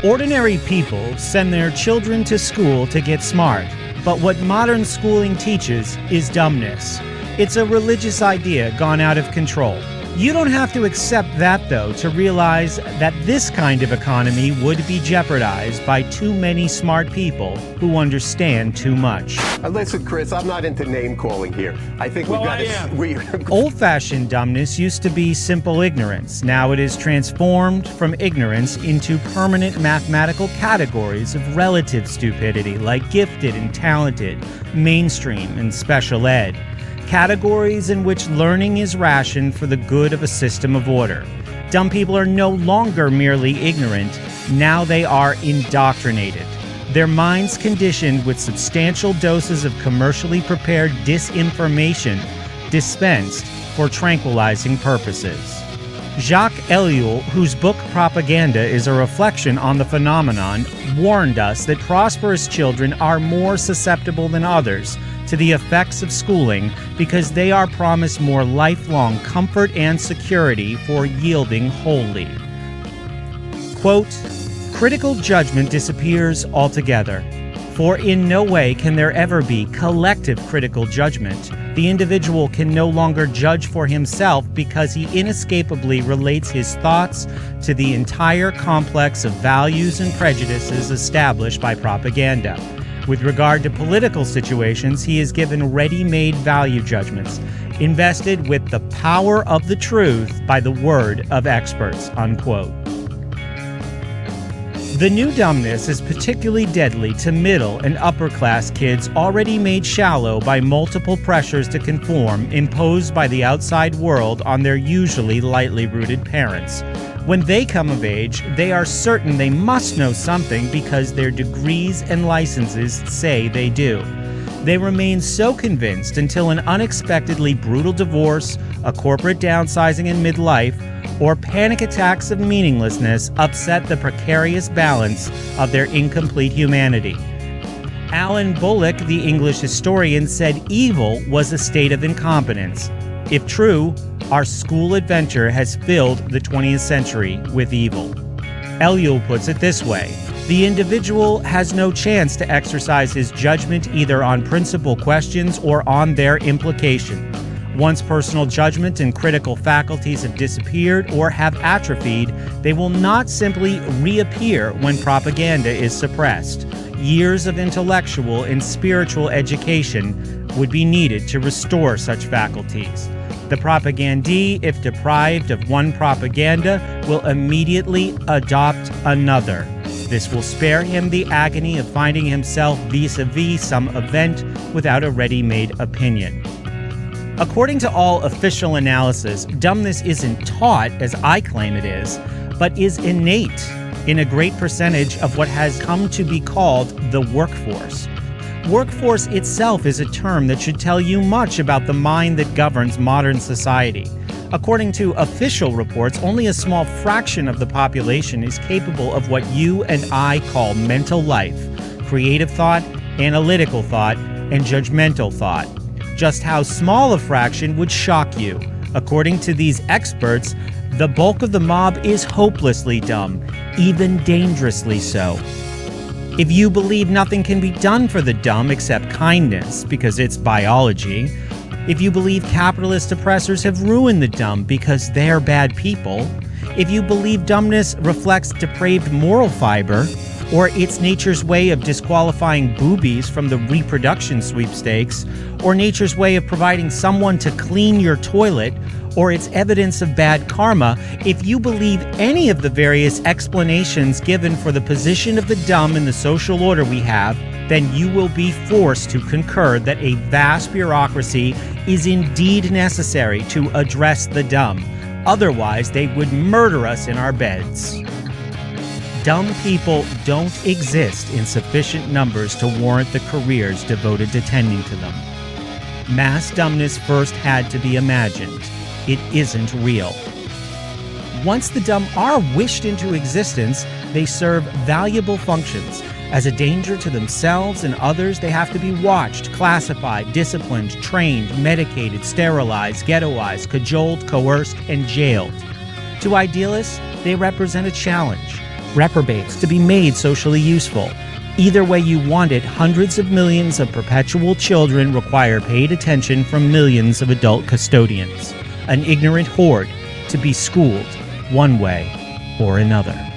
Ordinary people send their children to school to get smart, but what modern schooling teaches is dumbness. It's a religious idea gone out of control. You don't have to accept that, though, to realize that this kind of economy would be jeopardized by too many smart people who understand too much. Listen, Chris, I'm not into name-calling here. I think we've got to... Old-fashioned dumbness used to be simple ignorance. Now it is transformed from ignorance into permanent mathematical categories of relative stupidity, like gifted and talented, mainstream and special ed. Categories in which learning is rationed for the good of a system of order. Dumb people are no longer merely ignorant, now they are indoctrinated. Their minds conditioned with substantial doses of commercially prepared disinformation dispensed for tranquilizing purposes. Jacques Ellul, whose book Propaganda is a reflection on the phenomenon, warned us that prosperous children are more susceptible than others to the effects of schooling because they are promised more lifelong comfort and security for yielding wholly. Quote, critical judgment disappears altogether, for in no way can there ever be collective critical judgment. The individual can no longer judge for himself because he inescapably relates his thoughts to the entire complex of values and prejudices established by propaganda. With regard to political situations, he is given ready-made value judgments, invested with the power of the truth by the word of experts, unquote. The new dumbness is particularly deadly to middle and upper-class kids already made shallow by multiple pressures to conform imposed by the outside world on their usually lightly-rooted parents. When they come of age, they are certain they must know something because their degrees and licenses say they do. They remain so convinced until an unexpectedly brutal divorce, a corporate downsizing in midlife, or panic attacks of meaninglessness upset the precarious balance of their incomplete humanity. Alan Bullock, the English historian, said evil was a state of incompetence. If true, our school adventure has filled the 20th century with evil. Ellul puts it this way: the individual has no chance to exercise his judgment either on principal questions or on their implication. Once personal judgment and critical faculties have disappeared or have atrophied, they will not simply reappear when propaganda is suppressed. Years of intellectual and spiritual education would be needed to restore such faculties. The propagandee, if deprived of one propaganda, will immediately adopt another. This will spare him the agony of finding himself vis-a-vis some event without a ready-made opinion. According to all official analysis, dumbness isn't taught, as I claim it is, but is innate in a great percentage of what has come to be called the workforce. Workforce itself is a term that should tell you much about the mind that governs modern society. According to official reports, only a small fraction of the population is capable of what you and I call mental life, creative thought, analytical thought, and judgmental thought. Just how small a fraction would shock you. According to these experts, the bulk of the mob is hopelessly dumb, even dangerously so. If you believe nothing can be done for the dumb except kindness, because it's biology, if you believe capitalist oppressors have ruined the dumb because they're bad people, if you believe dumbness reflects depraved moral fiber, or it's nature's way of disqualifying boobies from the reproduction sweepstakes, or nature's way of providing someone to clean your toilet, or it's evidence of bad karma, if you believe any of the various explanations given for the position of the dumb in the social order we have, then you will be forced to concur that a vast bureaucracy is indeed necessary to address the dumb. Otherwise, they would murder us in our beds. Dumb people don't exist in sufficient numbers to warrant the careers devoted to tending to them. Mass dumbness first had to be imagined. It isn't real. Once the dumb are wished into existence, they serve valuable functions. As a danger to themselves and others, they have to be watched, classified, disciplined, trained, medicated, sterilized, ghettoized, cajoled, coerced, and jailed. To idealists, they represent a challenge. reprobates to be made socially useful. Either way you want it, hundreds of millions of perpetual children require paid attention from millions of adult custodians. An ignorant horde to be schooled one way or another.